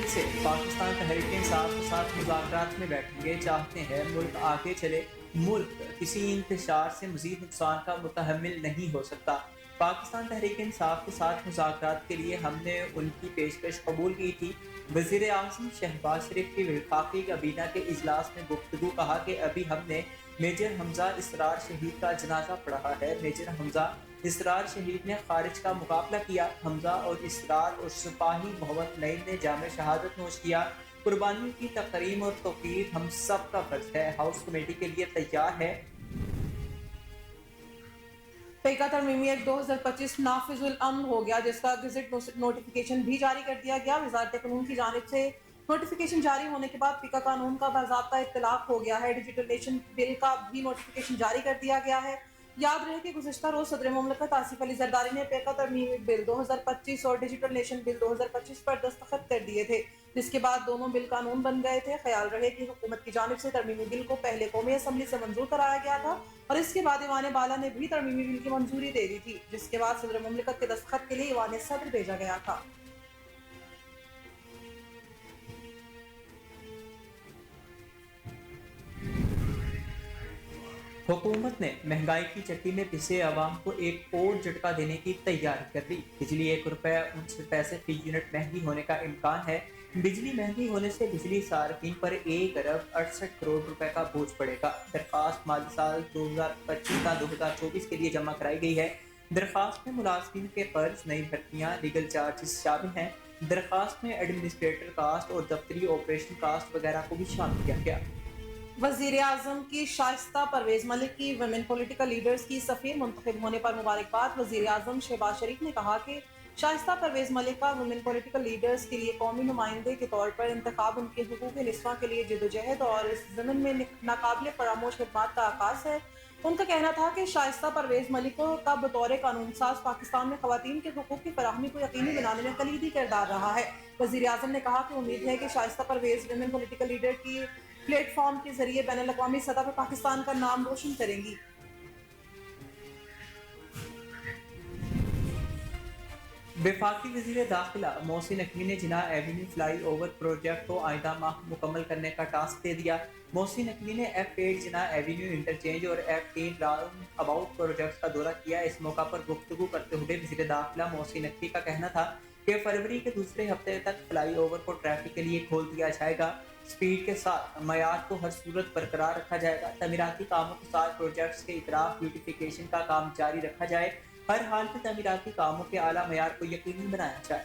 سے پاکستان تحریک انصاف کے ساتھ مذاکرات میں بیٹھیں گے، چاہتے ہیں ملک آگے چلے، ملک کسی انتشار سے مزید نقصان کا متحمل نہیں ہو سکتا۔ پاکستان تحریک انصاف کے ساتھ مذاکرات کے لیے ہم نے ان کی پیشکش قبول کی تھی۔ وزیر اعظم شہباز شریف کی وفاقی کابینہ کے اجلاس میں گفتگو، کہا کہ ابھی ہم نے میجر حمزہ اسرار شہید کا جنازہ پڑھا ہے۔ میجر حمزہ اسرار شہید نے خارج کا مقابلہ کیا۔ حمزہ اور اسرار اور سپاہی محمد نعیم نے جام شہادت نوش کیا۔ قربانیوں کی تکریم اور توقیر ہم سب کا فرض ہے۔ ہاؤس کمیٹی کے لیے تیار ہے۔ پیکا ترمیمی ایکٹ 2025 نافذ العمل ہو گیا، جس کا گزٹ نوٹیفیکیشن بھی جاری کر دیا گیا۔ وزارت قانون کی جانب سے نوٹیفیکیشن جاری ہونے کے بعد پیکا قانون کا باضابطہ اطلاق ہو گیا ہے۔ ڈیجیٹل نیشن بل کا بھی نوٹیفیکیشن جاری کر دیا گیا ہے۔ یاد رہے کہ گزشتہ روز صدر مملکت آصف علی زرداری نے پیکا ترمیمی بل 2025 اور ڈیجیٹل نیشن بل 2025 پر دستخط کر دیے تھے، جس کے بعد دونوں بل قانون بن گئے تھے۔ خیال رہے کہ حکومت کی جانب سے ترمیمی بل کو پہلے قومی اسمبلی سے منظور کرایا گیا تھا اور اس کے بعد ایوان بالا نے بھی ترمیمی بل کی منظوری دے دی تھی، جس کے بعد صدر مملکت کے دستخط کے لیے ایوان صدر بھیجا گیا تھا۔ حکومت نے مہنگائی کی چکی میں پسے عوام کو ایک اور جھٹکا دینے کی تیاری کر لی۔ بجلی 1 روپے 69 پیسے فی یونٹ مہنگی ہونے کا امکان ہے۔ بجلی مہنگی ہونے سے بجلی صارفین پر 1 ارب 68 کروڑ روپے کا بوجھ پڑے گا۔ درخواست مالی سال 2025-2024 کے لیے جمع کرائی گئی ہے۔ درخواست میں ملازمین کے قرض، نئی بھرتیاں، لیگل چارجز شامل ہیں۔ درخواست میں ایڈمنسٹریٹر کاسٹ اور دفتری آپریشن کاسٹ وغیرہ کو بھی شامل کیا گیا۔ وزیر اعظم کی شائستہ پرویز ملک کی ویمن پولیٹیکل لیڈرز کی سفیر منتخب ہونے پر مبارکباد۔ وزیر اعظم شہباز شریف نے کہا کہ شائستہ پرویز ملک کا ویمن پولیٹیکل لیڈرز کے لیے قومی نمائندے کے طور پر انتخاب ان کے حقوق نسواں کے لیے جدوجہد اور اس ضمن میں ناقابل فراموش خدمات کا آغاز ہے۔ ان کا کہنا تھا کہ شائستہ پرویز ملک کا بطور قانون ساز پاکستان میں خواتین کے حقوق کی فراہمی کو یقینی بنانے میں کلیدی کردار رہا ہے۔ وزیر اعظم نے کہا کہ امید ہے کہ شائستہ پرویز ویمن پولیٹیکل لیڈر کی پلیٹ فارم کے ذریعے بین الاقوامی سطح پر پاکستان کا نام روشن کریں گی۔ وفاقی وزیر داخلہ محسن نقوی نے جناح ایونیو فلائی اوور پروجیکٹ کو آئندہ ماہ مکمل کرنے کا ٹاسک دے دیا۔ محسن نقوی نے F8 جناح ایونیو انٹرچینج اور F3 راؤنڈ اباؤٹ پروجیکٹس کا دورہ کیا۔ اس موقع پر گفتگو کرتے ہوئے وزیر داخلہ محسن نقوی کا کہنا تھا کہ فروری کے دوسرے ہفتے تک فلائی اوور کو ٹریفک کے لیے کھول دیا جائے گا۔ سپیڈ کے ساتھ معیار کو ہر صورت برقرار رکھا جائے گا۔ تعمیراتی کاموں کے ساتھ پروجیکٹس کے اطراف بیوٹیفیکیشن کا کام جاری رکھا جائے۔ ہر حال میں تعمیراتی کاموں کے اعلیٰ معیار کو یقینی بنایا جائے۔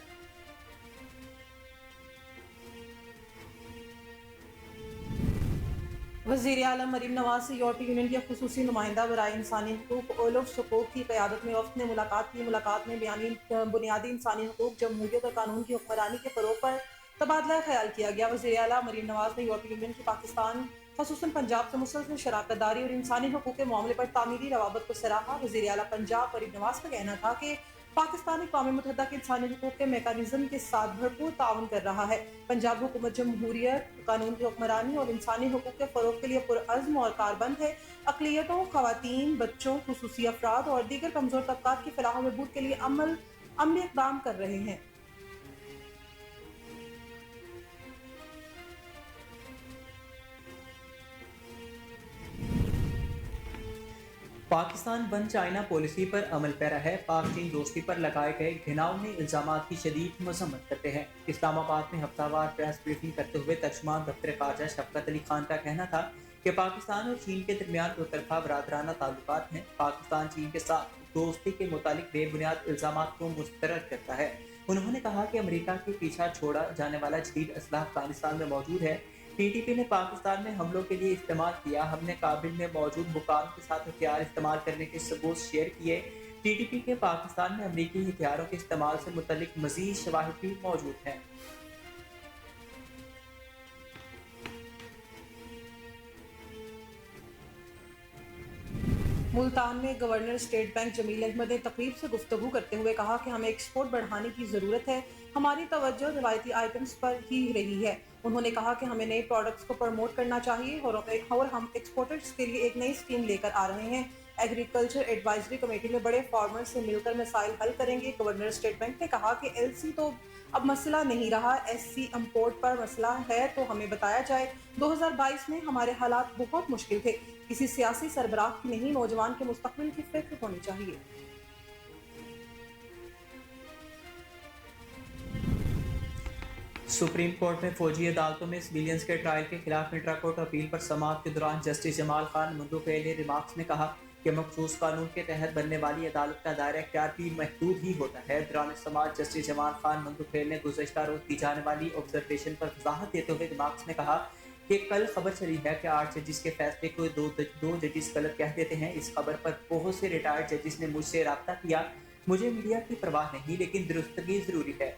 وزیر اعلیٰ مریم نواز سے یورپی یونین کے خصوصی نمائندہ برائے انسانی حقوق اولف شکوک کی قیادت میں وفد نے ملاقات کی۔ ملاقات میں بنیادی انسانی حقوق، جمہوریت اور قانون کی حکمرانی کے فروغ پر تبادلہ خیال کیا گیا۔ وزیر اعلیٰ مریم نواز نے یورپی یونین کی پاکستان خصوصاً پنجاب سے مسلسل شراکت داری اور انسانی حقوق کے معاملے پر تعمیری روابط کو سراہا۔ وزیر اعلیٰ پنجاب مریم نواز کا کہنا تھا کہ پاکستان اقوام متحدہ کے انسانی حقوق کے میکانزم کے ساتھ بھرپور تعاون کر رہا ہے۔ پنجاب حکومت جمہوریت، قانون کی حکمرانی اور انسانی حقوق کے فروغ کے لیے پرعزم اور کاربند ہے۔ اقلیتوں، خواتین، بچوں، خصوصی افراد اور دیگر کمزور طبقات کی فلاح و بہبود کے لیے عملی اقدام کر رہے ہیں۔ پاکستان ون چائنا پالیسی پر عمل پیرا ہے۔ پاک چین دوستی پر لگائے گئے گھناؤنے الزامات کی شدید مذمت کرتے ہیں۔ اسلام آباد میں ہفتہ وار پریس بریفنگ کرتے ہوئے ترجمان دفتر خارجہ شفقت علی خان کا کہنا تھا کہ پاکستان اور چین کے درمیان دو طرفہ برادرانہ تعلقات ہیں۔ پاکستان چین کے ساتھ دوستی کے متعلق بے بنیاد الزامات کو مسترد کرتا ہے۔ انہوں نے کہا کہ امریکہ کے پیچھا چھوڑا جانے والا جدید اسلحہ افغانستان میں موجود ہے۔ پی ٹی پی نے پاکستان میں حملوں کے لیے استعمال کیا۔ ہم نے کابل میں موجود حکام کے ساتھ ہتھیار استعمال کرنے کے ثبوت شیئر کیے۔ ٹی ٹی پی کے پاکستان میں امریکی ہتھیاروں کے استعمال سے متعلق مزید شواہد بھی موجود ہیں۔ ملتان میں گورنر اسٹیٹ بینک جمیل احمد نے تقریب سے گفتگو کرتے ہوئے کہا کہ ہمیں ایکسپورٹ بڑھانے کی ضرورت ہے۔ ہماری توجہ روایتی آئٹمز پر ہی رہی ہے۔ انہوں نے کہا کہ ہمیں نئے پروڈکٹس کو پروموٹ کرنا چاہیے اور ہم ایکسپورٹرز کے لیے ایک نئی اسکیم لے کر آ رہے ہیں۔ ایگریکلچر ایڈوائزری کمیٹی میں بڑے فارمر سے مل کر مسائل حل کریں گے۔ گورنر اسٹیٹ بینک نے کہا کہ ایل سی تو اب مسئلہ نہیں رہا، ایس سی امپورٹ پر مسئلہ ہے تو ہمیں بتایا جائے۔ 2022 میں ہمارے حالات بہت مشکل تھے، کسی سیاسی سربراہ کی نہیں، نوجوان کے مستقبل کی فکر ہونی چاہیے۔ سپریم کورٹ میں فوجی عدالتوں میں سویلینز کے ٹرائل کے خلاف انٹرا کورٹ اپیل پر سماعت کے دوران جسٹس جمال خان مندوفعل نے ریمارکس میں کہا کہ مخصوص قانون کے تحت بننے والی عدالت کا دائرہ اختیار بھی محدود ہی ہوتا ہے۔ دوران سماعت جسٹس جمال خان مندوفعل نے گزشتہ روز دی جانے والی آبزرویشن پر وضاحت دیتے ہوئے ریمارکس میں کہا کہ کل خبر چلی ہے کہ 8 ججز کے فیصلے کو دو ججز غلط کہہ دیتے ہیں۔ اس خبر پر بہت سے ریٹائرڈ ججز نے مجھ سے رابطہ کیا۔ مجھے میڈیا کی پرواہ نہیں، لیکن درستگی ضروری ہے۔